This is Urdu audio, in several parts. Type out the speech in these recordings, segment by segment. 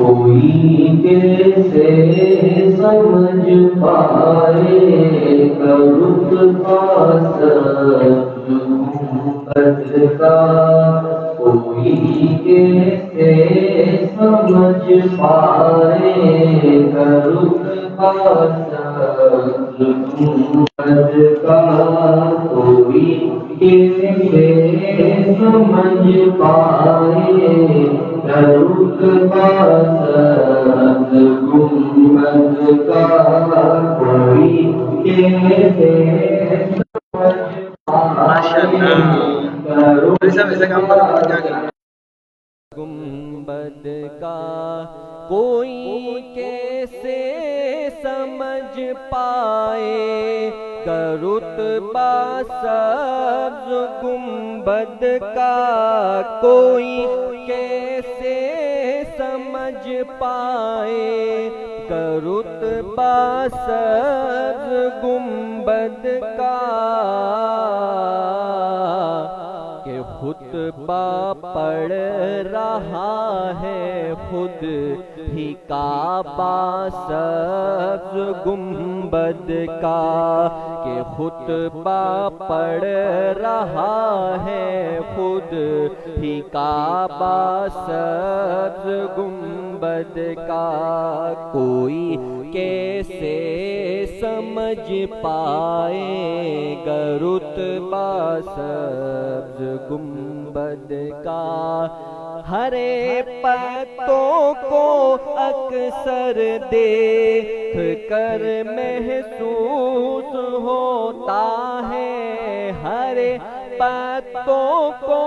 کوئی کیسے سمجھ پائے گا رتبہ سبز گنبد کا، کوئی کیسے سمجھ پائے گا رتبہ سبز گنبد کا، کوئی کیسے سمجھ پائے گا رتبہ سبز گنبد کا، کوئی کیسے گنبد کا، کوئی کیسے سمجھ پائے گا رتبہ سبز گنبد کا، کوئی کیسے سمجھ پائے گا رتبہ سبز گنبد کا، کہ خطبہ پڑھ رہا ہے خود ہی کعبہ سبز گنبد کا، کہ خطبہ پڑھ رہا ہے خود ہی کعبہ سبز گنبد کا، کوئی کیسے سمجھ پائے گا رتبہ سبز گنبد کا، ہرے پتوں کو اکثر دیکھ کر محسوس ہوتا ہے، ہرے پتوں کو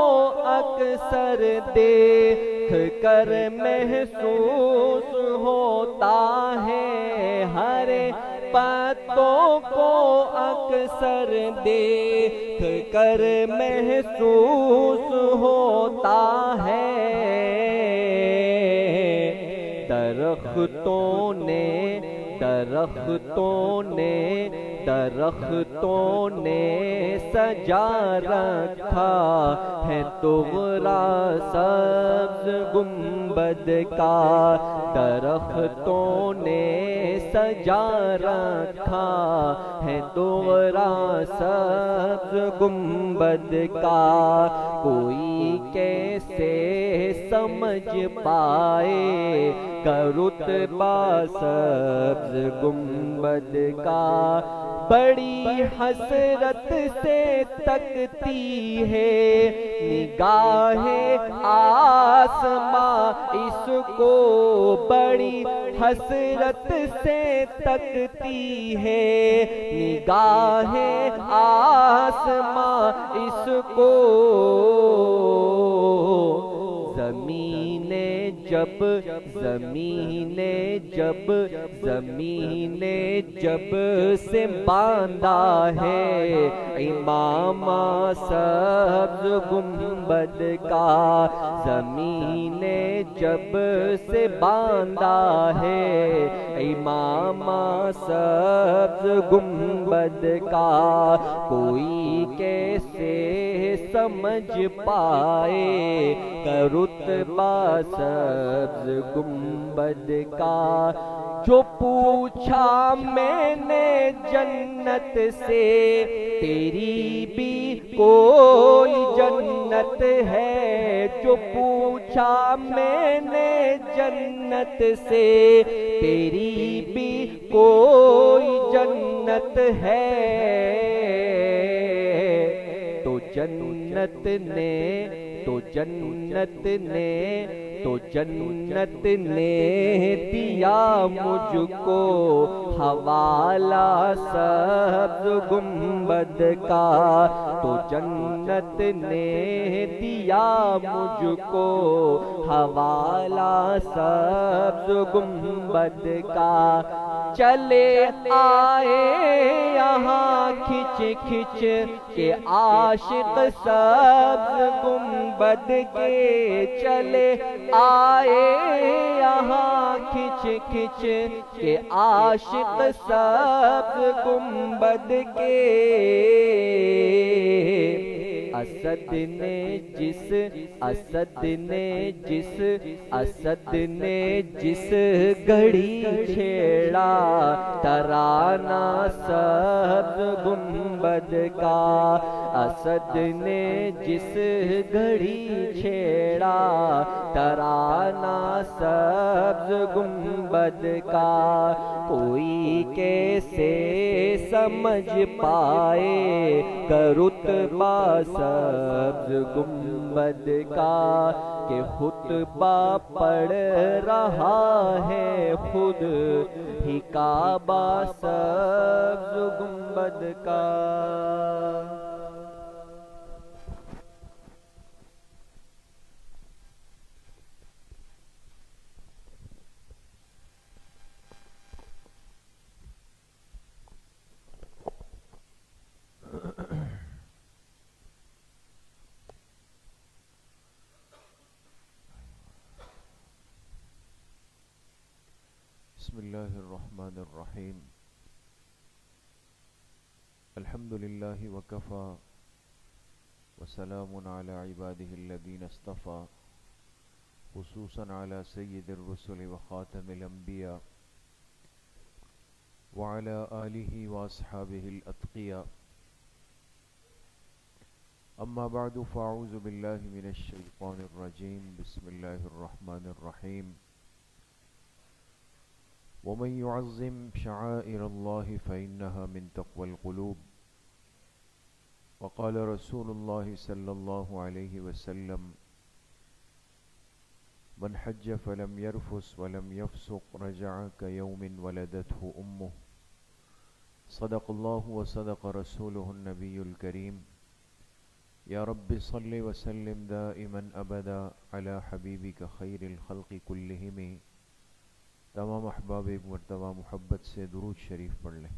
اکثر دیکھ کر محسوس ہوتا ہے، ہرے پتوں کو اکثر دیکھ کر محسوس ہوتا ہے، درختوں نے سجا رکھا ہے طغرا سبز گنبد کا، درختوں نے سجا رکھا ہے طغرا سبز گنبد کا، کوئی کیسے سمجھ پائے گا رتبہ سبز گنبد کا، بڑی حسرت سے تکتی ہے نگاہ آسماں اس کو، بڑی حسرت سے تکتی ہے نگاہ آسماں اس کو، زمین جب سے باندھا ہے امامہ سبز گنبد کا، زمین جب سے باندھا ہے امامہ سبز گنبد کا، کوئی کیسے سمجھ پائے گا رتبہ سبز گنبد کا، جو پوچھا میں نے جنت سے تیری بھی کوئی جنت ہے، جو پوچھا میں نے جنت سے تیری بھی کوئی جنت ہے، تو جنت نے دیا مجھ کو حوالہ سبز گنبد کا، تو جنت نے دیا مجھ کو حوالہ سبز گنبد کا، چلے آئے یہاں کھچ کھچ کے عاشق سبز گنبد کے، چلے آئے یہاں کھچ کھچ کے عاشق سبز گنبد کے، اسد نے جس اسد نے جس اسد نے جس گھڑی چھیڑا ترانہ سبز گنبد کا، اسد نے جس گھڑی چھیڑا ترانہ سبز گنبد کا، کوئی کیسے سمجھ پائے رتبہ سبز گنبد کا، کہ خطبہ پڑھ رہا ہے خود ہی کعبہ سبز گنبد کا۔ بسم اللہ الرحمن الرحیم، الحمد للہ وکفی وسلام علی عبادہ الذین اصطفی، خصوصاً علی سید الرسل وخاتم الانبیاء وعلی آلہ واصحابہ الاتقیاء، اما بعد فاعوذ باللہ من الشیطان الرجیم، بسم اللہ الرحمن الرحیم، ومن يعظم شعائر الله فإنها من تقوى القلوب، وقال رسول الله صلى الله عليه وسلم من حج فلم يرفث ولم يفسق رجع كيوم ولدته أمه، صدق الله وصدق رسوله النبي الكريم، يا رب صل وسلم دائما أبدا على حبيبك خير الخلق كلهم۔ تمام احباب ایک مرتبہ محبت سے درود شریف پڑھ لیں۔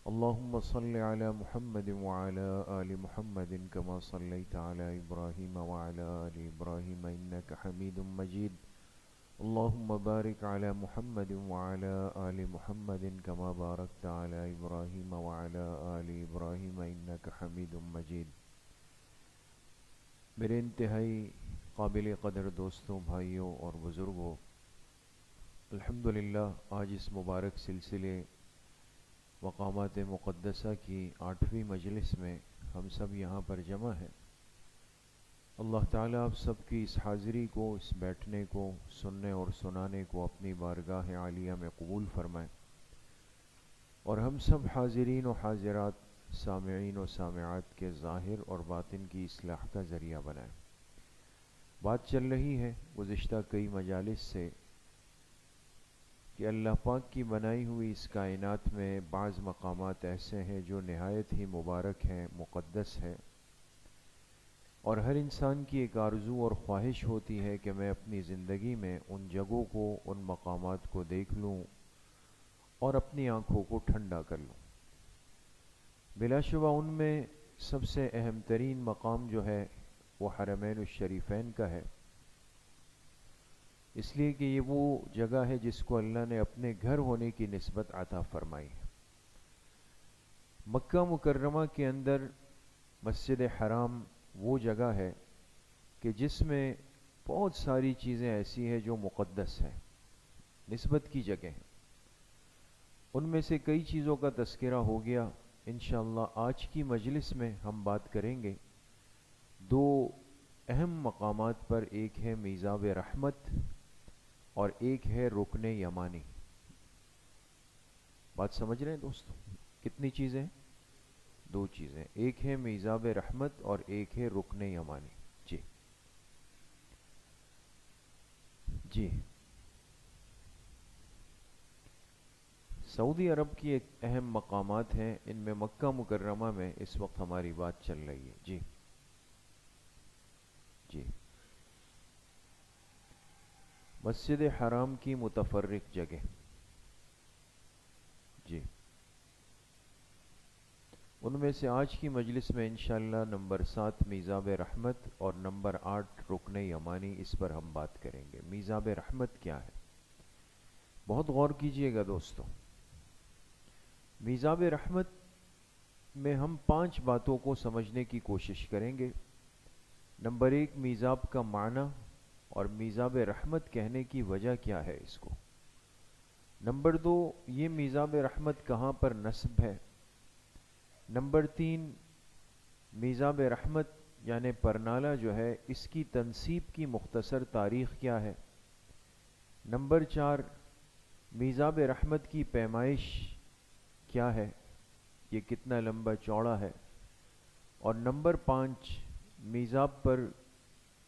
اللہم صل علی محمد وعلی آل محمد کما صلیت علی ابراہیم وعلی آل ابراہیم انک حمید مجید، اللہم بارک علی محمد وعلی آل محمد کما بارکت علی ابراہیم وعلی آل ابراہیم انک حمید مجید۔ میرے انتہائی قابل قدر دوستوں، بھائیوں اور بزرگوں، الحمدللہ آج اس مبارک سلسلے مقامات مقدسہ کی 8ویں مجلس میں ہم سب یہاں پر جمع ہیں۔ اللہ تعالیٰ آپ سب کی اس حاضری کو، اس بیٹھنے کو، سننے اور سنانے کو اپنی بارگاہ عالیہ میں قبول فرمائیں، اور ہم سب حاضرین و حاضرات، سامعین و سامعات کے ظاہر اور باطن کی اصلاح کا ذریعہ بنائیں۔ بات چل رہی ہے گزشتہ کئی مجالس سے کہ اللہ پاک کی بنائی ہوئی اس کائنات میں بعض مقامات ایسے ہیں جو نہایت ہی مبارک ہیں، مقدس ہیں، اور ہر انسان کی ایک آرزو اور خواہش ہوتی ہے کہ میں اپنی زندگی میں ان جگہوں کو، ان مقامات کو دیکھ لوں اور اپنی آنکھوں کو ٹھنڈا کر لوں۔ بلا شبہ ان میں سب سے اہم ترین مقام جو ہے وہ حرمین الشریفین کا ہے، اس لیے کہ یہ وہ جگہ ہے جس کو اللہ نے اپنے گھر ہونے کی نسبت عطا فرمائی ہے۔ مکہ مکرمہ کے اندر مسجد حرام وہ جگہ ہے کہ جس میں بہت ساری چیزیں ایسی ہیں جو مقدس ہیں، نسبت کی جگہ ہیں۔ ان میں سے کئی چیزوں کا تذکرہ ہو گیا، انشاءاللہ آج کی مجلس میں ہم بات کریں گے دو اہم مقامات پر، ایک ہے میزاب رحمت اور ایک ہے رکن یمانی۔ بات سمجھ رہے ہیں دوستو؟ کتنی چیزیں؟ دو چیزیں، ایک ہے میزاب رحمت اور ایک ہے رکن یمانی۔ جی سعودی عرب کی ایک اہم مقامات ہیں، ان میں مکہ مکرمہ میں اس وقت ہماری بات چل رہی ہے۔ جی مسجد حرام کی متفرق جگہ، جی ان میں سے آج کی مجلس میں انشاءاللہ نمبر 7 میزاب رحمت اور نمبر 8 رکن یمانی، اس پر ہم بات کریں گے۔ میزاب رحمت کیا ہے؟ بہت غور کیجئے گا دوستو۔ میزاب رحمت میں ہم 5 باتوں کو سمجھنے کی کوشش کریں گے۔ نمبر 1، میزاب کا معنی اور میزاب رحمت کہنے کی وجہ کیا ہے اس کو۔ نمبر 2، یہ میزاب رحمت کہاں پر نصب ہے۔ نمبر 3، میزاب رحمت یعنی پرنالہ جو ہے اس کی تنصیب کی مختصر تاریخ کیا ہے۔ نمبر 4، میزاب رحمت کی پیمائش کیا ہے، یہ کتنا لمبا چوڑا ہے۔ اور نمبر 5، میزاب پر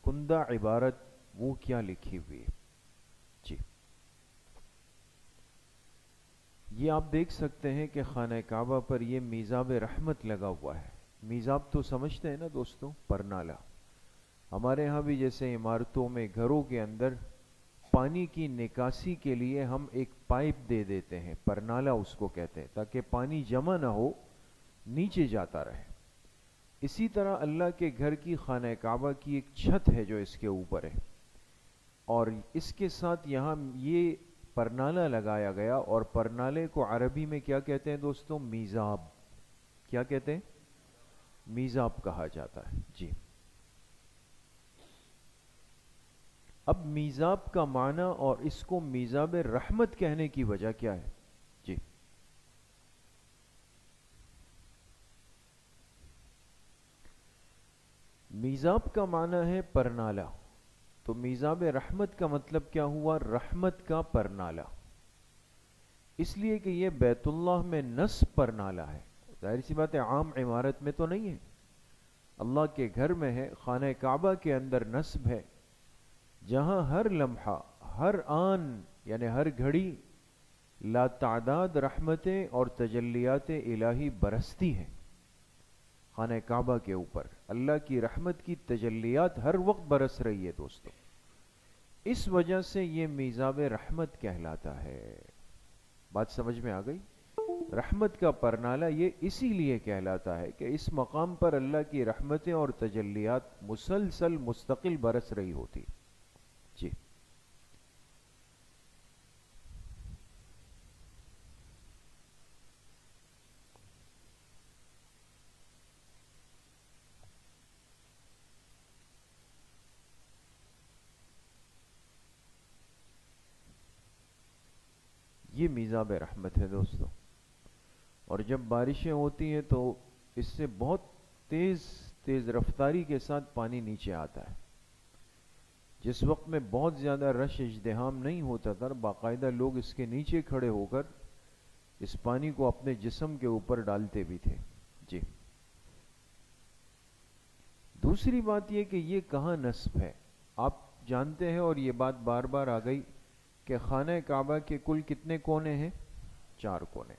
کندہ عبارت وہ کیا لکھی ہوئی ہے۔ جی، یہ آپ دیکھ سکتے ہیں کہ خانہ کعبہ پر یہ میزاب رحمت لگا ہوا ہے۔ میزاب تو سمجھتے ہیں نا دوستوں، پرنالہ۔ ہمارے ہاں بھی جیسے عمارتوں میں، گھروں کے اندر پانی کی نکاسی کے لیے ہم ایک پائپ دے دیتے ہیں، پرنالہ اس کو کہتے ہیں، تاکہ پانی جمع نہ ہو، نیچے جاتا رہے۔ اسی طرح اللہ کے گھر کی خانہ کعبہ کی ایک چھت ہے جو اس کے اوپر ہے، اور اس کے ساتھ یہاں یہ پرنالہ لگایا گیا، اور پرنالے کو عربی میں کیا کہتے ہیں دوستوں؟ میزاب۔ کیا کہتے ہیں؟ میزاب کہا جاتا ہے۔ جی، اب میزاب کا معنی اور اس کو میزاب رحمت کہنے کی وجہ کیا ہے؟ جی، میزاب کا معنی ہے پرنالہ، تو میزاب رحمت کا مطلب کیا ہوا؟ رحمت کا پرنالہ، اس لیے کہ یہ بیت اللہ میں نصب پرنالہ ہے۔ ظاہر سی بات ہے، عام عمارت میں تو نہیں ہے، اللہ کے گھر میں ہے، خانہ کعبہ کے اندر نصب ہے، جہاں ہر لمحہ، ہر آن یعنی ہر گھڑی لا تعداد رحمتیں اور تجلیات الہی برستی ہیں۔ خانہ کعبہ کے اوپر اللہ کی رحمت کی تجلیات ہر وقت برس رہی ہے دوستو، اس وجہ سے یہ میزاب رحمت کہلاتا ہے۔ بات سمجھ میں آ گئی؟ رحمت کا پرنالہ یہ اسی لیے کہلاتا ہے کہ اس مقام پر اللہ کی رحمتیں اور تجلیات مسلسل مستقل برس رہی ہوتی۔ جی، یہ میزاب رحمت ہے دوستو، اور جب بارشیں ہوتی ہیں تو اس سے بہت تیز تیز رفتاری کے ساتھ پانی نیچے آتا ہے۔ جس وقت میں بہت زیادہ رش ازدحام نہیں ہوتا تھا، باقاعدہ لوگ اس کے نیچے کھڑے ہو کر اس پانی کو اپنے جسم کے اوپر ڈالتے بھی تھے۔ جی، دوسری بات یہ کہ یہ کہاں نصب ہے، آپ جانتے ہیں، اور یہ بات بار بار آ گئی کہ خانہ کعبہ کے کل کتنے کونے ہیں؟ 4 کونے۔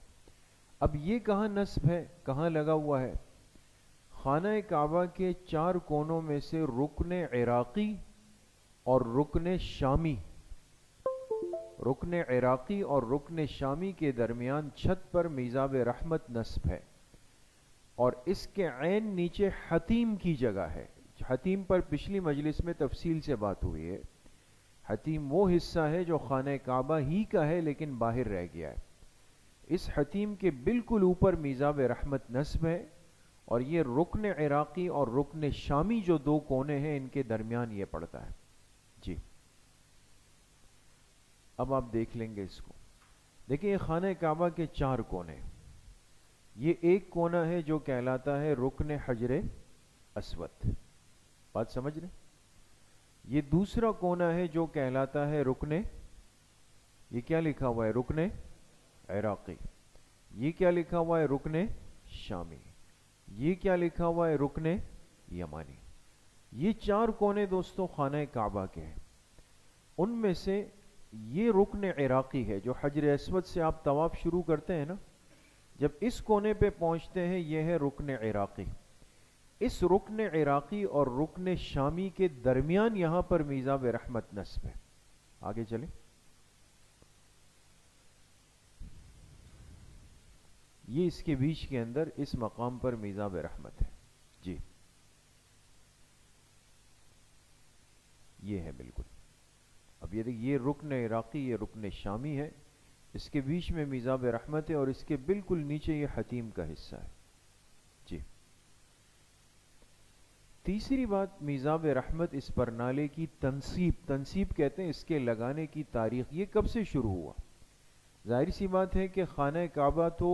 اب یہ کہاں نصب ہے، کہاں لگا ہوا ہے؟ خانہ کعبہ کے 4 کونوں میں سے رکن عراقی اور رکن شامی، رکن عراقی اور رکن شامی کے درمیان چھت پر میزاب رحمت نصب ہے، اور اس کے عین نیچے حتیم کی جگہ ہے۔ حتیم پر پچھلی مجلس میں تفصیل سے بات ہوئی ہے۔ حتیم وہ حصہ ہے جو خانہ کعبہ ہی کا ہے لیکن باہر رہ گیا ہے۔ اس حتیم کے بالکل اوپر میزاب رحمت نصب ہے، اور یہ رکن عراقی اور رکن شامی جو 2 کونے ہیں ان کے درمیان یہ پڑتا ہے۔ جی، اب آپ دیکھ لیں گے اس کو۔ دیکھیں، یہ خانہ کعبہ کے 4 کونے، یہ ایک کونا ہے جو کہلاتا ہے رکن حجر اسود، بات سمجھ رہے؟ یہ دوسرا کونا ہے جو کہلاتا ہے رکن، یہ کیا لکھا ہوا ہے؟ رکن عراقی۔ یہ کیا لکھا ہوا ہے؟ رکن شامی۔ یہ کیا لکھا ہوا ہے؟ رکن یمانی۔ یہ 4 کونے دوستوں خانہ کعبہ کے ہیں، ان میں سے یہ رکن عراقی ہے جو حجر اسود سے آپ طواف شروع کرتے ہیں نا، جب اس کونے پہ پہنچتے ہیں یہ ہے رکن عراقی۔ اس رکن عراقی اور رکن شامی کے درمیان یہاں پر میزاب رحمت نصب ہے۔ آگے چلیں، یہ اس کے بیچ کے اندر اس مقام پر میزاب رحمت ہے۔ جی، یہ ہے بالکل۔ اب یہ دیکھ، یہ رکن عراقی، یہ رکن شامی ہے، اس کے بیچ میں میزاب رحمت ہے، اور اس کے بالکل نیچے یہ حتیم کا حصہ ہے۔ تیسری بات میزاب رحمت اس پرنالے کی تنصیب کہتے ہیں اس کے لگانے کی تاریخ، یہ کب سے شروع ہوا؟ ظاہر سی بات ہے کہ خانہ کعبہ تو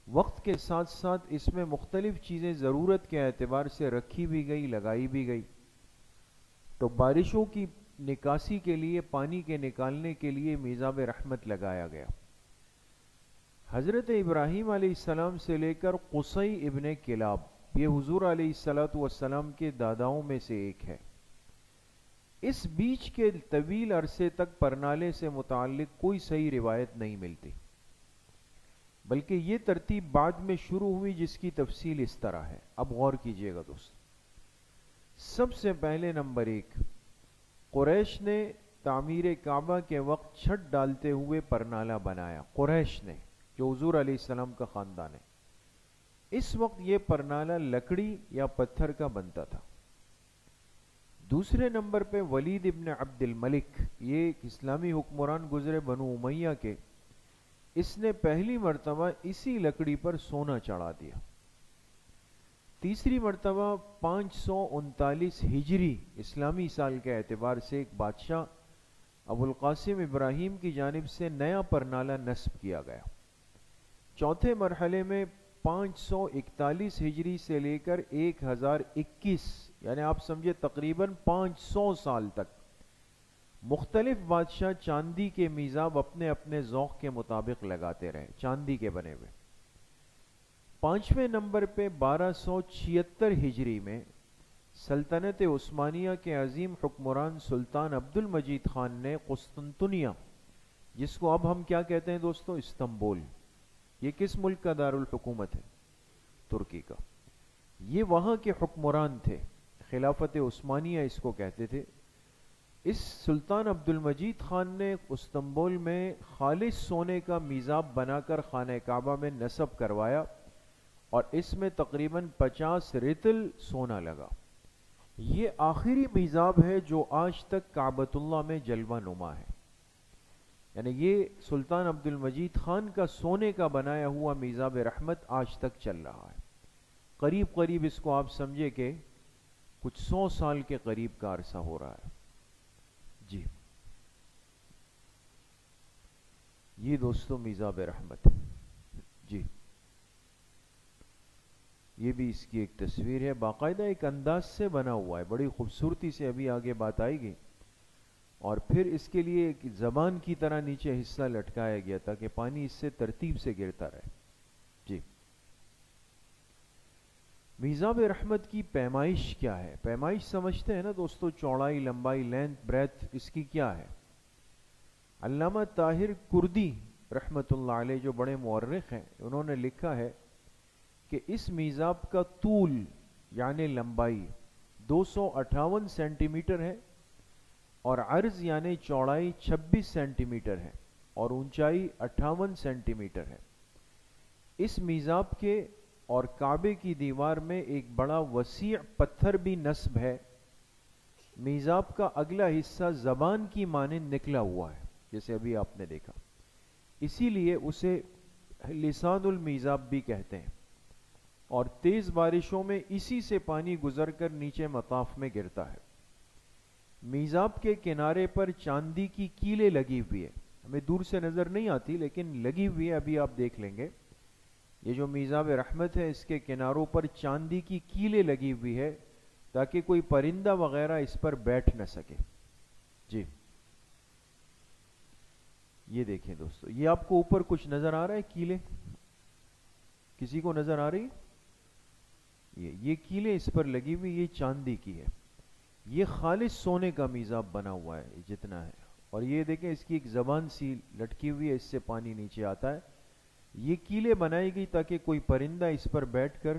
وقت کے ساتھ ساتھ اس میں مختلف چیزیں ضرورت کے اعتبار سے رکھی بھی گئی، لگائی بھی گئی. تو بارشوں کی نکاسی کے لیے، پانی کے نکالنے کے لیے میزاب رحمت لگایا گیا. حضرت ابراہیم علیہ السلام سے لے کر قصی ابن کلاب، یہ حضور علیہ السلام کے داداؤں میں سے ایک ہے. اس بیچ کے طویل عرصے تک پرنالے سے متعلق کوئی صحیح روایت نہیں ملتی، بلکہ یہ ترتیب بعد میں شروع ہوئی جس کی تفصیل اس طرح ہے. اب غور کیجئے گا دوست. سب سے پہلے نمبر 1، قریش نے تعمیر کعبہ کے وقت چھت ڈالتے ہوئے پرنالہ بنایا. قریش نے، جو حضور علیہ السلام کا خاندان ہے. اس وقت یہ پرنالہ لکڑی یا پتھر کا بنتا تھا. دوسرے نمبر پہ ولید ابن عبد الملک، یہ ایک اسلامی حکمران گزرے بنو امیہ کے، اس نے پہلی مرتبہ اسی لکڑی پر سونا چڑھا دیا. تیسری مرتبہ 539 ہجری اسلامی سال کے اعتبار سے ایک بادشاہ ابو القاسم ابراہیم کی جانب سے نیا پرنالہ نصب کیا گیا. چوتھے مرحلے میں 541 ہجری سے لے کر 1021، یعنی آپ سمجھے تقریباً 500 سال تک مختلف بادشاہ چاندی کے میزاب اپنے اپنے ذوق کے مطابق لگاتے رہے، چاندی کے بنے ہوئے. پانچویں نمبر پہ 1276 ہجری میں سلطنت عثمانیہ کے عظیم حکمران سلطان عبد المجید خان نے قسطنطنیہ، جس کو اب ہم کیا کہتے ہیں دوستو؟ استنبول. یہ کس ملک کا دارالحکومت ہے؟ ترکی کا. یہ وہاں کے حکمران تھے، خلافت عثمانیہ اس کو کہتے تھے. اس سلطان عبد المجید خان نے استنبول میں خالص سونے کا میزاب بنا کر خانہ کعبہ میں نصب کروایا، اور اس میں تقریباً 50 رطل سونا لگا. یہ آخری میزاب ہے جو آج تک کعبۃ اللہ میں جلوہ نما ہے. یعنی یہ سلطان عبد المجید خان کا سونے کا بنایا ہوا میزاب رحمت آج تک چل رہا ہے. قریب قریب اس کو آپ سمجھے کہ کچھ 100 سال کے قریب کا عرصہ ہو رہا ہے. جی، یہ دوستو میزاب رحمت ہے. جی، یہ بھی اس کی ایک تصویر ہے، باقاعدہ ایک انداز سے بنا ہوا ہے، بڑی خوبصورتی سے. ابھی آگے بات آئے گی. اور پھر اس کے لیے ایک زبان کی طرح نیچے حصہ لٹکایا گیا تاکہ پانی اس سے ترتیب سے گرتا رہے. جی، میزاب رحمت کی پیمائش کیا ہے؟ پیمائش سمجھتے ہیں نا دوستو، چوڑائی، لمبائی، لینتھ، بریتھ، اس کی کیا ہے؟ علامہ طاہر کردی رحمت اللہ علیہ جو بڑے مورخ ہیں، انہوں نے لکھا ہے کہ اس میزاب کا طول یعنی لمبائی 258 سینٹی میٹر ہے، اور عرض یعنی چوڑائی 26 سینٹی میٹر ہے، اور اونچائی 58 سینٹی میٹر ہے. اس میزاب کے اور کعبے کی دیوار میں ایک بڑا وسیع پتھر بھی نصب ہے. میزاب کا اگلا حصہ زبان کی مانند نکلا ہوا ہے، جیسے ابھی آپ نے دیکھا، اسی لیے اسے لسان المیزاب بھی کہتے ہیں. اور تیز بارشوں میں اسی سے پانی گزر کر نیچے مطاف میں گرتا ہے. میزاب کے کنارے پر چاندی کی کیلیں لگی ہوئی ہے، ہمیں دور سے نظر نہیں آتی لیکن لگی ہوئی ہے، ابھی آپ دیکھ لیں گے. یہ جو میزاب رحمت ہے اس کے کناروں پر چاندی کی کیلیں لگی ہوئی ہے تاکہ کوئی پرندہ وغیرہ اس پر بیٹھ نہ سکے. جی، یہ دیکھیں دوستو، یہ آپ کو اوپر کچھ نظر آ رہا ہے؟ کیلیں کسی کو نظر آ رہی؟ یہ کیلیں اس پر لگی ہوئی، یہ چاندی کی ہے. یہ خالص سونے کا میزاب بنا ہوا ہے جتنا ہے. اور یہ دیکھیں اس کی ایک زبان سی لٹکی ہوئی ہے، اس سے پانی نیچے آتا ہے. یہ کیلیں بنائی گئی تاکہ کوئی پرندہ اس پر بیٹھ کر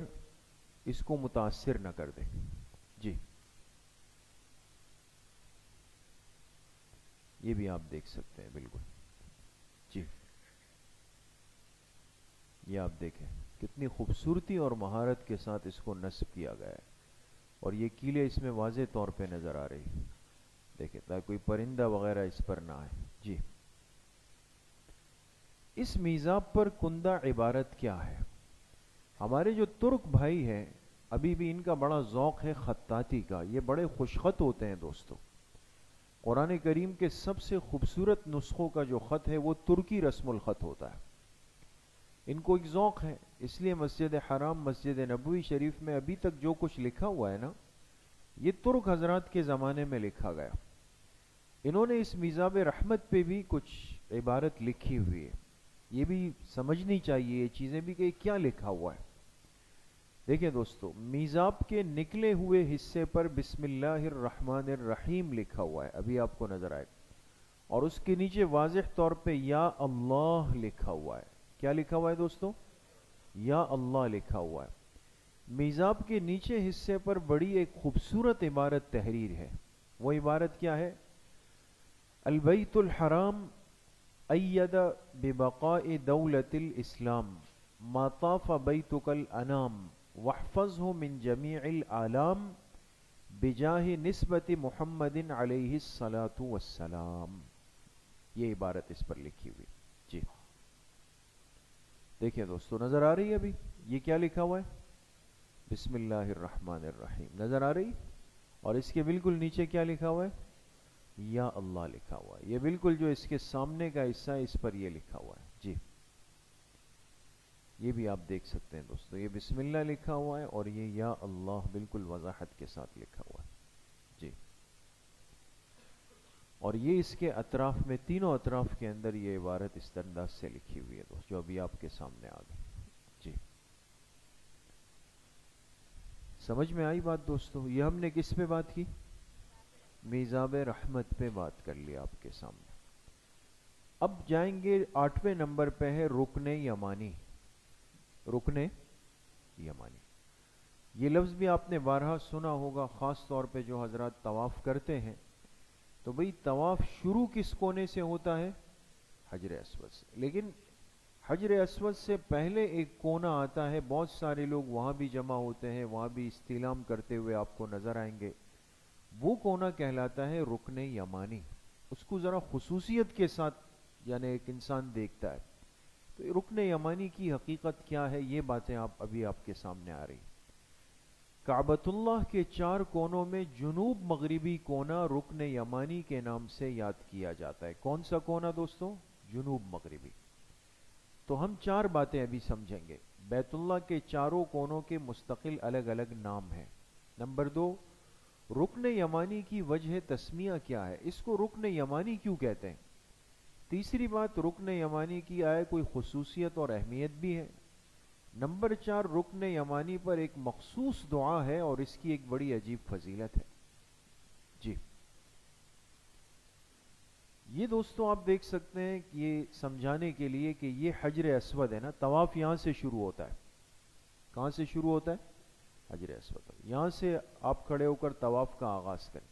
اس کو متاثر نہ کر دے. جی، یہ بھی آپ دیکھ سکتے ہیں بالکل. جی، یہ آپ دیکھیں کتنی خوبصورتی اور مہارت کے ساتھ اس کو نصب کیا گیا ہے. اور یہ کیلیں اس میں واضح طور پہ نظر آ رہی، دیکھیں تاکہ کوئی پرندہ وغیرہ اس پر نہ آئے. جی، اس میزاب پر کندہ عبارت کیا ہے؟ ہمارے جو ترک بھائی ہیں ابھی بھی ان کا بڑا ذوق ہے خطاطی کا، یہ بڑے خوشخط ہوتے ہیں دوستو۔ قرآن کریم کے سب سے خوبصورت نسخوں کا جو خط ہے وہ ترکی رسم الخط ہوتا ہے۔ ان کو ایک ذوق ہے، اس لیے مسجد حرام، مسجد نبوی شریف میں ابھی تک جو کچھ لکھا ہوا ہے نا، یہ ترک حضرات کے زمانے میں لکھا گیا۔ انہوں نے اس میزاب رحمت پہ بھی کچھ عبارت لکھی ہوئی ہے، یہ بھی سمجھنی چاہیے یہ چیزیں بھی کہ کیا لکھا ہوا ہے۔ دیکھیں دوستو، میزاب کے نکلے ہوئے حصے پر بسم اللہ الرحمن الرحیم لکھا ہوا ہے، ابھی آپ کو نظر آئے، اور اس کے نیچے واضح طور پہ یا اللہ لکھا ہوا ہے۔ کیا لکھا ہوا ہے دوستو؟ یا اللہ لکھا ہوا ہے۔ میزاب کے نیچے حصے پر بڑی ایک خوبصورت عبارت تحریر ہے، وہ عبارت کیا ہے؟ البیت الحرام اید ببقاء دولت الاسلام ما طاف بیتک الانام واحفظه من جمیع العالم بجاہ نسبت محمد علیہ الصلاۃ والسلام۔ یہ عبارت اس پر لکھی ہوئی جی۔ دیکھیں دوستو، نظر آ رہی ہے ابھی یہ کیا لکھا ہوا ہے؟ بسم اللہ الرحمن الرحیم، نظر آ رہی؟ اور اس کے بالکل نیچے کیا لکھا ہوا ہے؟ یا اللہ لکھا ہوا ہے۔ یہ بالکل جو اس کے سامنے کا حصہ ہے اس پر یہ لکھا ہوا ہے جی۔ یہ بھی آپ دیکھ سکتے ہیں دوستو، یہ بسم اللہ لکھا ہوا ہے اور یہ یا اللہ بالکل وضاحت کے ساتھ لکھا ہوا ہے جی۔ اور یہ اس کے اطراف میں، تینوں اطراف کے اندر یہ عبارت اس انداز سے لکھی ہوئی ہے دوست، جو ابھی آپ کے سامنے آ گئی جی۔ سمجھ میں آئی بات دوستو؟ یہ ہم نے کس پہ بات کی؟ میزاب رحمت پہ بات کر لی آپ کے سامنے۔ اب جائیں گے 8ویں نمبر پہ ہے رکن یمانی۔ رکن یمانی، یہ لفظ بھی آپ نے بارہا سنا ہوگا، خاص طور پہ جو حضرات طواف کرتے ہیں تو بھئی طواف شروع کس کونے سے ہوتا ہے؟ حجر اسود سے۔ لیکن حجر اسود سے پہلے ایک کونا آتا ہے، بہت سارے لوگ وہاں بھی جمع ہوتے ہیں، وہاں بھی استعلام کرتے ہوئے آپ کو نظر آئیں گے۔ وہ کونا کہلاتا ہے رکن یمانی، اس کو ذرا خصوصیت کے ساتھ یعنی ایک انسان دیکھتا ہے۔ تو رکن یمانی کی حقیقت کیا ہے، یہ باتیں ابھی آپ کے سامنے آ رہی۔ کعبۃ اللہ کے 4 کونوں میں جنوب مغربی کونا رکن یمانی کے نام سے یاد کیا جاتا ہے۔ کون سا کونا دوستو؟ جنوب مغربی۔ تو ہم 4 باتیں ابھی سمجھیں گے۔ بیت اللہ کے چاروں کونوں کے مستقل الگ الگ نام ہیں۔ نمبر 2، رکن یمانی کی وجہ تسمیہ کیا ہے، اس کو رکن یمانی کیوں کہتے ہیں؟ تیسری بات، رکن یمانی کی آئے کوئی خصوصیت اور اہمیت بھی ہے؟ نمبر 4، رکن یمانی پر ایک مخصوص دعا ہے اور اس کی ایک بڑی عجیب فضیلت ہے جی۔ یہ دوستو آپ دیکھ سکتے ہیں کہ یہ سمجھانے کے لیے کہ یہ حجر اسود ہے نا، طواف یہاں سے شروع ہوتا ہے۔ کہاں سے شروع ہوتا ہے؟ حجر اسود۔ یہاں سے آپ کھڑے ہو کر طواف کا آغاز کریں۔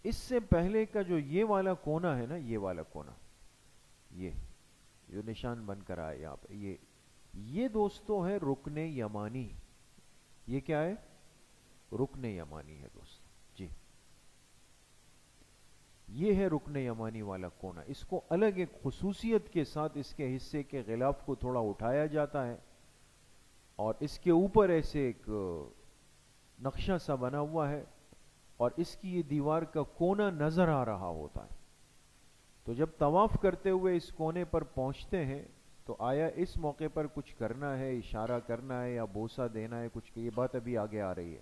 اس سے پہلے کا جو یہ والا کونا ہے نا، یہ والا کونا، یہ جو نشان بن کر آئے یہاں پہ، یہ دوستو ہے رکن یمانی۔ یہ کیا ہے؟ رکن یمانی ہے دوستو جی۔ یہ ہے رکن یمانی والا کونا، اس کو الگ ایک خصوصیت کے ساتھ اس کے حصے کے غلاف کو تھوڑا اٹھایا جاتا ہے اور اس کے اوپر ایسے ایک نقشہ سا بنا ہوا ہے اور اس کی یہ دیوار کا کونا نظر آ رہا ہوتا ہے۔ تو جب طواف کرتے ہوئے اس کونے پر پہنچتے ہیں تو آیا اس موقع پر کچھ کرنا ہے، اشارہ کرنا ہے یا بوسہ دینا ہے کچھ، یہ بات ابھی آگے آ رہی ہے،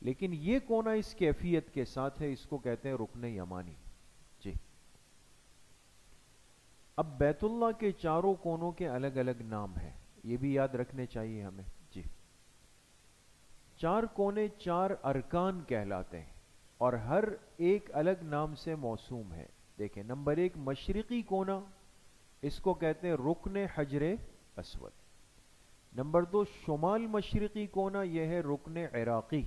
لیکن یہ کونا اس کیفیت کے ساتھ ہے، اس کو کہتے ہیں رکن یمانی جی۔ اب بیت اللہ کے چاروں کونوں کے الگ الگ نام ہیں، یہ بھی یاد رکھنے چاہیے ہمیں جی۔ 4 کونے 4 ارکان کہلاتے ہیں اور ہر ایک الگ نام سے موسوم ہے۔ دیکھیں، نمبر 1 مشرقی کونا، اس کو کہتے ہیں رکن حجر اسود۔ نمبر 2 شمال مشرقی کونا، یہ ہے رکن عراقی۔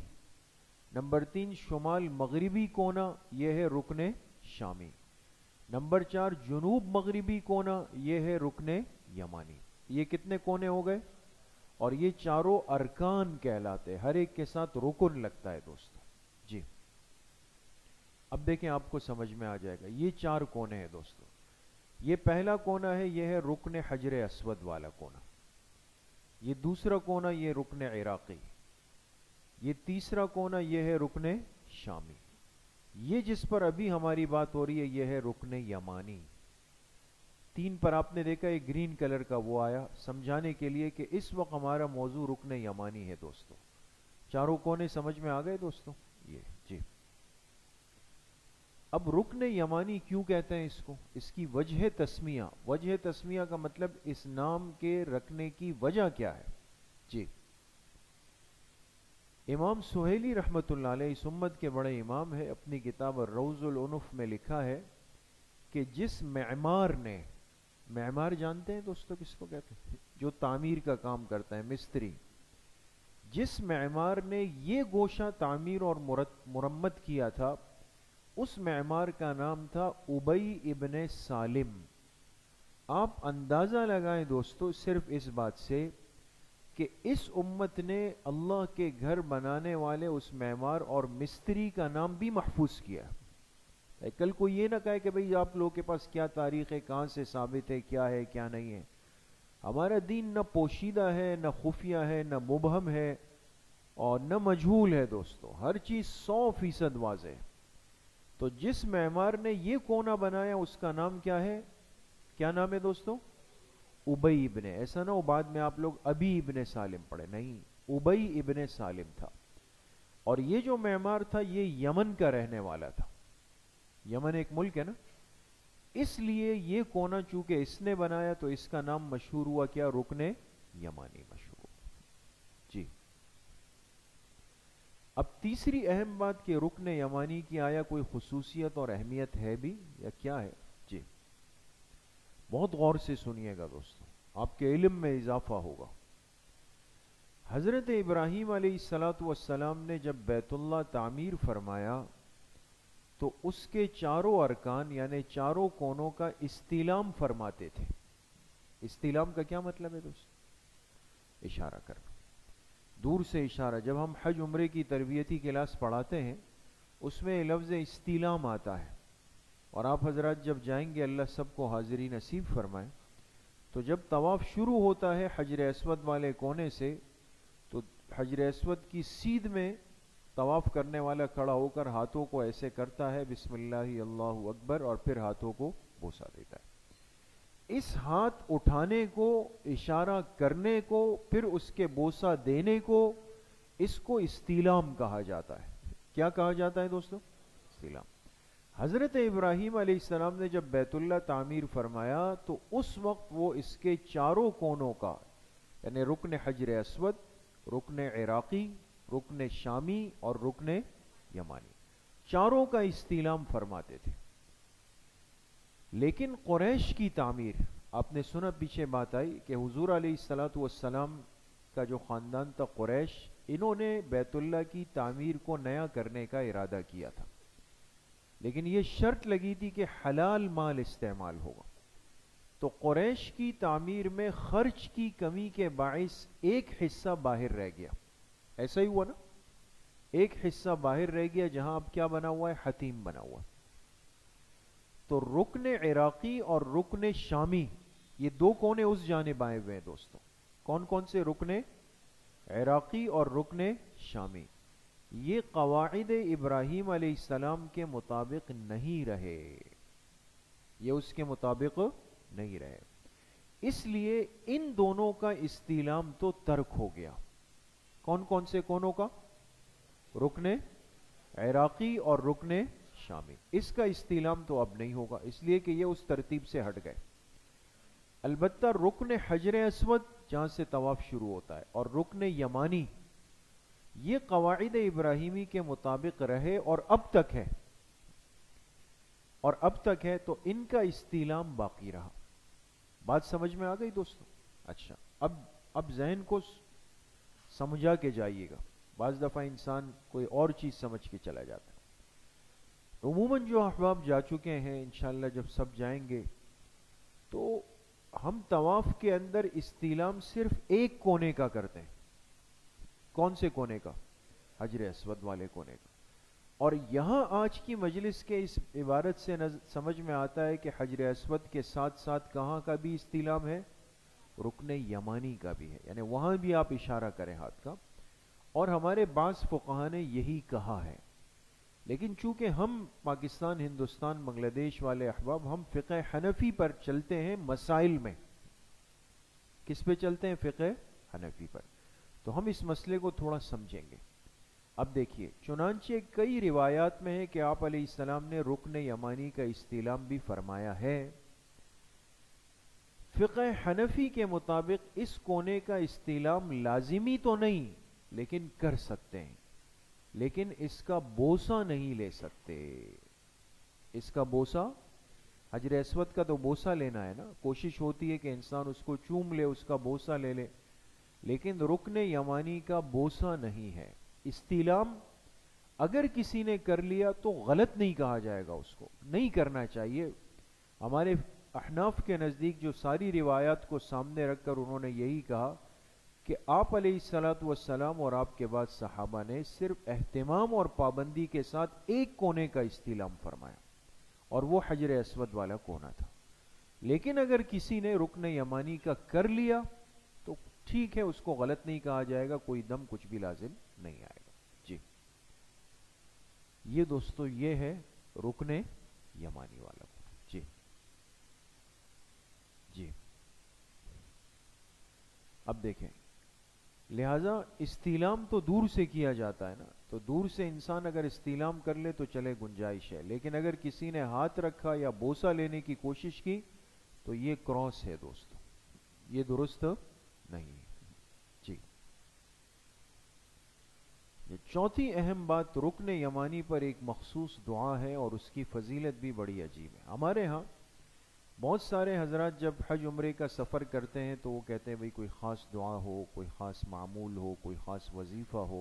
نمبر 3 شمال مغربی کونا، یہ ہے رکن شامی۔ نمبر 4 جنوب مغربی کونا، یہ ہے رکن یمانی۔ یہ کتنے کونے ہو گئے؟ اور یہ چاروں ارکان کہلاتے، ہر ایک کے ساتھ رکن لگتا ہے دوستو جی۔ اب دیکھیں آپ کو سمجھ میں آ جائے گا، یہ 4 کونے ہیں دوستو۔ یہ پہلا کونا ہے، یہ ہے رکن حجر اسود والا کونا۔ یہ دوسرا کونا، یہ رکن عراقی۔ یہ تیسرا کونا یہ ہے رکن شامی. یہ جس پر ابھی ہماری بات ہو رہی ہے یہ ہے رکن یمانی. 3 پر آپ نے دیکھا ایک گرین کلر کا وہ آیا سمجھانے کے لیے کہ اس وقت ہمارا موضوع رکن یمانی ہے دوستو. چاروں کونے سمجھ میں آ گئے دوستو؟ یہ جی. اب رکن یمانی کیوں کہتے ہیں اس کو؟ اس کی وجہ تسمیہ کا مطلب اس نام کے رکھنے کی وجہ کیا ہے جی. امام سہیلی رحمت اللہ علیہ اس امت کے بڑے امام ہے، اپنی کتاب الروض العنف میں لکھا ہے کہ جس معمار نے، معمار جانتے ہیں دوستو کس کو کہتے ہیں؟ جو تعمیر کا کام کرتا ہے، مستری. جس معمار نے یہ گوشہ تعمیر اور مرمت کیا تھا اس معمار کا نام تھا ابی ابن سالم. آپ اندازہ لگائیں دوستو صرف اس بات سے کہ اس امت نے اللہ کے گھر بنانے والے اس معمار اور مستری کا نام بھی محفوظ کیا. کل کو یہ نہ کہے کہ بھئی آپ لوگوں کے پاس کیا تاریخ ہے، کہاں سے ثابت ہے، کیا ہے کیا نہیں ہے. ہمارا دین نہ پوشیدہ ہے، نہ خفیہ ہے، نہ مبہم ہے اور نہ مجہول ہے دوستو. ہر چیز 100% واضح ہے. تو جس معمار نے یہ کونا بنایا اس کا نام کیا ہے؟ کیا نام ہے دوستو؟ ابی ابن. ایسا نہ ہو بعد میں آپ لوگ ابی ابن سالم پڑھے، نہیں، ابی ابن سالم تھا. اور یہ جو معمار تھا یہ یمن کا رہنے والا تھا. یمن ایک ملک ہے نا، اس لیے یہ کونا چونکہ اس نے بنایا تو اس کا نام مشہور ہوا کیا؟ رکن یمانی مشہور جی. اب تیسری اہم بات کہ رکن یمانی کی آیا کوئی خصوصیت اور اہمیت ہے بھی یا کیا ہے جی. بہت غور سے سنیے گا دوستو، آپ کے علم میں اضافہ ہوگا. حضرت ابراہیم علیہ السلام نے جب بیت اللہ تعمیر فرمایا تو اس کے چاروں ارکان یعنی چاروں کونوں کا استعلام فرماتے تھے. استعلام کا کیا مطلب ہے دوستو؟ اشارہ کرنا، دور سے اشارہ. جب ہم حج عمرے کی تربیتی کلاس پڑھاتے ہیں اس میں لفظ استعلام آتا ہے، اور آپ حضرات جب جائیں گے اللہ سب کو حاضری نصیب فرمائے تو جب طواف شروع ہوتا ہے حجر اسود والے کونے سے تو حجر اسود کی سیدھ میں طواف کرنے والا کھڑا ہو کر ہاتھوں کو ایسے کرتا ہے بسم اللہ اللہ اکبر اور پھر ہاتھوں کو بوسہ دیتا ہے. اس ہاتھ اٹھانے کو، اشارہ کرنے کو، پھر اس کے بوسہ دینے کو، اس کو استعلام کہا جاتا ہے. کیا کہا جاتا ہے دوستو؟ استعلام. حضرت ابراہیم علیہ السلام نے جب بیت اللہ تعمیر فرمایا تو اس وقت وہ اس کے چاروں کونوں کا یعنی رکن حجر اسود، رکن عراقی، رکن شامی اور رکن یمانی، چاروں کا استعلام فرماتے تھے. لیکن قریش کی تعمیر، آپ نے سنا پیچھے بات آئی کہ حضور علیہ السلام کا جو خاندان تھا قریش، انہوں نے بیت اللہ کی تعمیر کو نیا کرنے کا ارادہ کیا تھا، لیکن یہ شرط لگی تھی کہ حلال مال استعمال ہوگا. تو قریش کی تعمیر میں خرچ کی کمی کے باعث ایک حصہ باہر رہ گیا. ایسا ہی ہوا نا، ایک حصہ باہر رہ گیا جہاں اب کیا بنا ہوا ہے؟ حتیم بنا ہوا. تو رکن عراقی اور رکن شامی یہ دو کونے اس جانب آئے ہوئے ہیں دوستوں. کون کون سے؟ رکن عراقی اور رکن شامی. یہ قواعد ابراہیم علیہ السلام کے مطابق نہیں رہے، یہ اس کے مطابق نہیں رہے، اس لیے ان دونوں کا استعلام تو ترک ہو گیا. کون کون سے کونوں کا؟ رکن عراقی اور رکن شامی. اس کا استعلام تو اب نہیں ہوگا اس لیے کہ یہ اس ترتیب سے ہٹ گئے. البتہ رکن حجر اسود جہاں سے طواف شروع ہوتا ہے اور رکن یمانی یہ قواعد ابراہیمی کے مطابق رہے اور اب تک ہے، تو ان کا استعلام باقی رہا. بات سمجھ میں آ گئی دوستو؟ اچھا، اب ذہن کو سمجھا کے جائیے گا. بعض دفعہ انسان کوئی اور چیز سمجھ کے چلا جاتا ہے. عموماً جو احباب جا چکے ہیں انشاءاللہ جب سب جائیں گے تو ہم طواف کے اندر استعلام صرف ایک کونے کا کرتے ہیں. کون سے کونے کا؟ حجر اسود والے کونے کا. اور یہاں آج کی مجلس کے اس عبارت سے سمجھ میں آتا ہے کہ حجر اسود کے ساتھ ساتھ کہاں کا بھی استعلام ہے؟ رکن یمانی کا بھی ہے، یعنی وہاں بھی آپ اشارہ کریں ہاتھ کا. اور ہمارے بعض فقہا نے یہی کہا ہے، لیکن چونکہ ہم پاکستان، ہندوستان، بنگلہ دیش والے احباب، ہم فقہ حنفی پر چلتے ہیں مسائل میں۔ کس پہ چلتے ہیں؟ فقہ حنفی پر۔ تو ہم اس مسئلے کو تھوڑا سمجھیں گے۔ اب دیکھیے، چنانچہ کئی روایات میں ہے کہ آپ علیہ السلام نے رکن یمانی کا استعلام بھی فرمایا ہے۔ فقہ حنفی کے مطابق اس کونے کا استعلام لازمی تو نہیں، لیکن کر سکتے ہیں، لیکن اس کا بوسہ نہیں لے سکتے۔ اس کا بوسہ، حجر اسود کا تو بوسہ لینا ہے نا، کوشش ہوتی ہے کہ انسان اس کو چوم لے، اس کا بوسہ لے لے، لیکن رکن یمانی کا بوسہ نہیں ہے۔ استعلام اگر کسی نے کر لیا تو غلط نہیں کہا جائے گا، اس کو نہیں کرنا چاہیے۔ ہمارے احناف کے نزدیک جو ساری روایات کو سامنے رکھ کر انہوں نے یہی کہا کہ آپ علیہ الصلوۃ والسلام اور آپ کے بعد صحابہ نے صرف اہتمام اور پابندی کے ساتھ ایک کونے کا استعلام فرمایا، اور وہ حجر اسود والا کونا تھا۔ لیکن اگر کسی نے رکن یمانی کا کر لیا تو ٹھیک ہے، اس کو غلط نہیں کہا جائے گا، کوئی دم کچھ بھی لازم نہیں آئے گا۔ جی، یہ دوستو یہ ہے رکن یمانی والا کونا۔ جی جی، اب دیکھیں، لہذا استعلام تو دور سے کیا جاتا ہے نا، تو دور سے انسان اگر استعلام کر لے تو چلے، گنجائش ہے، لیکن اگر کسی نے ہاتھ رکھا یا بوسہ لینے کی کوشش کی تو یہ کراس ہے دوستو، یہ درست نہیں ہے۔ جی، یہ چوتھی اہم بات، رکن یمانی پر ایک مخصوص دعا ہے اور اس کی فضیلت بھی بڑی عجیب ہے۔ ہمارے ہاں بہت سارے حضرات جب حج عمرے کا سفر کرتے ہیں تو وہ کہتے ہیں بھئی کوئی خاص دعا ہو، کوئی خاص معمول ہو، کوئی خاص وظیفہ ہو۔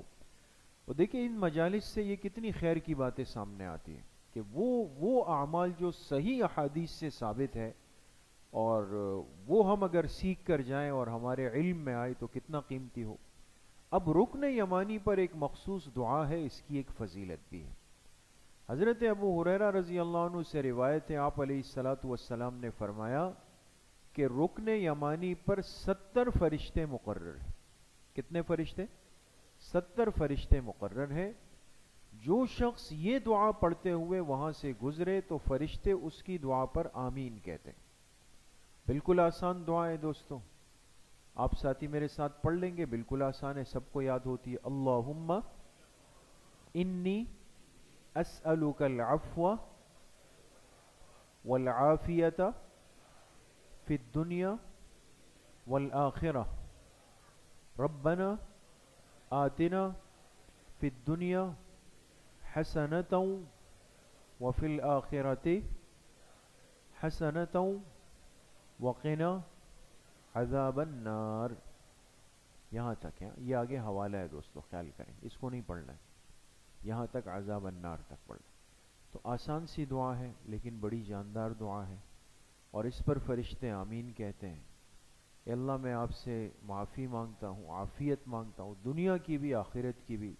اور دیکھیں ان مجالس سے یہ کتنی خیر کی باتیں سامنے آتی ہیں کہ وہ اعمال جو صحیح احادیث سے ثابت ہے، اور وہ ہم اگر سیکھ کر جائیں اور ہمارے علم میں آئے تو کتنا قیمتی ہو۔ اب رکن یمانی پر ایک مخصوص دعا ہے، اس کی ایک فضیلت بھی ہے۔ حضرت ابو ہریرہ رضی اللہ عنہ سے روایت ہے، آپ علیہ الصلوۃ والسلام نے فرمایا کہ رکن یمانی پر 70 فرشتے مقرر ہیں۔ کتنے فرشتے؟ 70 فرشتے مقرر ہیں۔ جو شخص یہ دعا پڑھتے ہوئے وہاں سے گزرے تو فرشتے اس کی دعا پر آمین کہتے ہیں۔ بالکل آسان دعا ہے دوستو، آپ ساتھی میرے ساتھ پڑھ لیں گے، بالکل آسان ہے، سب کو یاد ہوتی ہے۔ اللہم انی اسألک العفو والعافیت فی الدنیا والآخرہ، ربنا آتنا فی الدنیا حسنۃ وفی الآخرۃ حسنۃ وقنا عذاب النار۔ یہاں تک ہے، یہ آگے حوالہ ہے دوستو، خیال کریں، اس کو نہیں پڑھنا ہے، یہاں تک عذاب النار تک پڑھنا۔ تو آسان سی دعا ہے لیکن بڑی جاندار دعا ہے، اور اس پر فرشتے آمین کہتے ہیں۔ اے اللہ میں آپ سے معافی مانگتا ہوں، عافیت مانگتا ہوں، دنیا کی بھی آخرت کی بھی،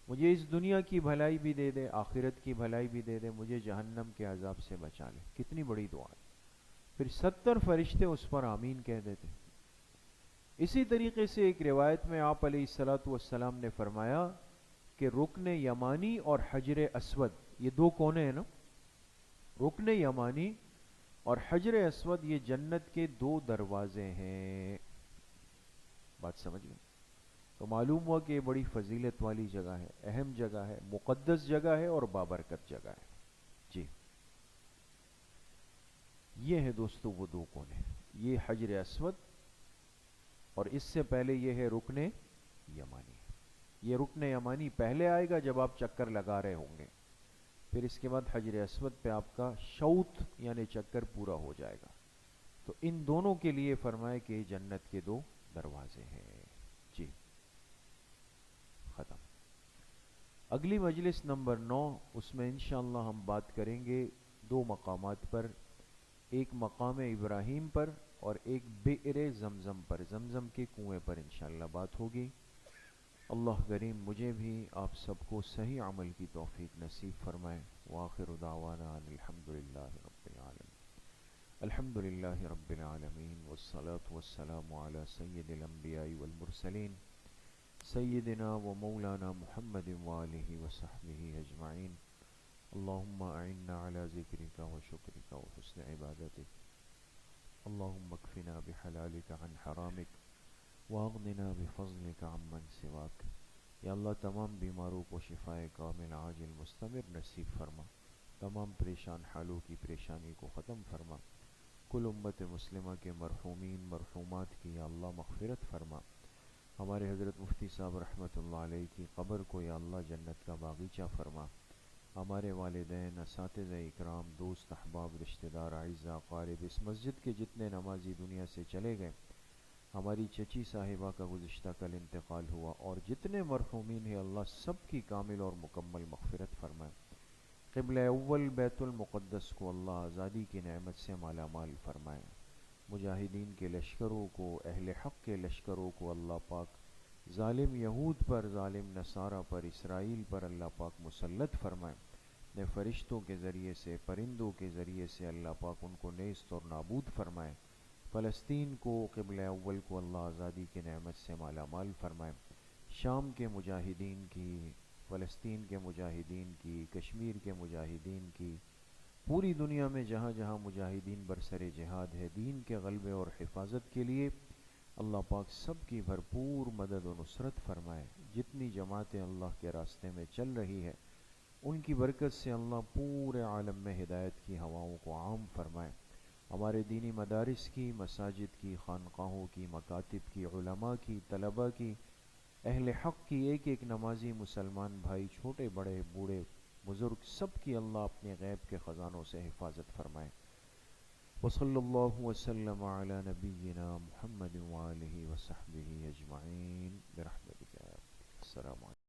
مجھے اس دنیا کی بھلائی بھی دے دے، آخرت کی بھلائی بھی دے دے، مجھے جہنم کے عذاب سے بچا لے۔ کتنی بڑی دعا ہے۔ پھر 70 فرشتے اس پر آمین کہہ دیتے۔ اسی طریقے سے ایک روایت میں آپ علیہ الصلوۃ والسلام نے فرمایا کہ رکن یمانی اور حجر اسود، یہ دو کونے ہیں نا، رکن یمانی اور حجر اسود، یہ جنت کے دو دروازے ہیں۔ بات سمجھ گئے؟ تو معلوم ہوا کہ یہ بڑی فضیلت والی جگہ ہے، اہم جگہ ہے، مقدس جگہ ہے اور بابرکت جگہ ہے۔ جی، یہ ہے دوستو وہ دو کونے، یہ حجر اسود، اور اس سے پہلے یہ ہے رکن یمانی۔ یہ رکن یمانی پہلے آئے گا جب آپ چکر لگا رہے ہوں گے، پھر اس کے بعد حجر اسود پہ آپ کا شوط یعنی چکر پورا ہو جائے گا۔ تو ان دونوں کے لیے فرمائے کہ جنت کے دو دروازے ہیں۔ جی، ختم۔ اگلی مجلس نمبر 9، اس میں انشاءاللہ ہم بات کریں گے دو مقامات پر، ایک مقام ابراہیم پر اور ایک بئر زمزم پر، زمزم کے کنویں پر انشاءاللہ بات ہوگی۔ اللہ کریم مجھے بھی آپ سب کو صحیح عمل کی توفیق نصیب فرمائے۔ وآخر دعوانا ان الحمدللہ رب العالمین۔ الحمدللہ رب العالمین، والصلاة والسلام علی سید الانبیاء والمرسلین، سيدنا ومولانا محمد وآله وصحبه أجمعين. اللهم أعنا على ذكرك وشكرك وحسن عبادتك. اللهم اكفنا بحلالك عن حرامك واغننا بفضلك عمن سواك. یا اللہ تمام بیماروں کو شفاء کامل عاجل مستمر نصیب فرما. تمام پریشان حالوں کی پریشانی کو ختم فرما. کل امت مسلمہ کے مرحومین مرحومات کی یا اللہ مغفرت فرما. ہمارے حضرت مفتی صاحب رحمۃ اللہ علیہ کی قبر کو یا اللہ جنت کا باغیچہ فرما. ہمارے والدین، اساتذہ اکرام، دوست احباب، رشتہ دار، اعزاء، اقارب، اس مسجد کے جتنے نمازی دنیا سے چلے گئے، ہماری چچی صاحبہ کا گزشتہ کل انتقال ہوا، اور جتنے مرحومین ہیں اللہ سب کی کامل اور مکمل مغفرت فرمائے. قبلہ اول بیت المقدس کو اللہ آزادی کی نعمت سے مالا مال فرمائے. مجاہدین کے لشکروں کو، اہل حق کے لشکروں کو اللہ پاک ظالم یہود پر، ظالم نصارہ پر، اسرائیل پر اللہ پاک مسلط فرمائے. نے فرشتوں کے ذریعے سے، پرندوں کے ذریعے سے اللہ پاک ان کو نیست اور نابود فرمائے. فلسطین کو، قبلہ اول کو اللہ آزادی کی نعمت سے مالا مال فرمائے. شام کے مجاہدین کی، فلسطین کے مجاہدین کی، کشمیر کے مجاہدین کی، پوری دنیا میں جہاں جہاں مجاہدین برسر جہاد ہے دین کے غلبے اور حفاظت کے لیے، اللہ پاک سب کی بھرپور مدد و نصرت فرمائے. جتنی جماعتیں اللہ کے راستے میں چل رہی ہے ان کی برکت سے اللہ پورے عالم میں ہدایت کی ہواؤں کو عام فرمائے. ہمارے دینی مدارس کی، مساجد کی، خانقاہوں کی، مکاتب کی، علماء کی، طلباء کی، اہل حق کی، ایک ایک نمازی مسلمان بھائی، چھوٹے بڑے، بوڑھے بزرگ، سب کی اللہ اپنے غیب کے خزانوں سے حفاظت فرمائے. وصلی اللہ وسلم علی نبینا محمد وآلہ وصحبہ اجمعین برحمتک یا رب. السلام علیکم.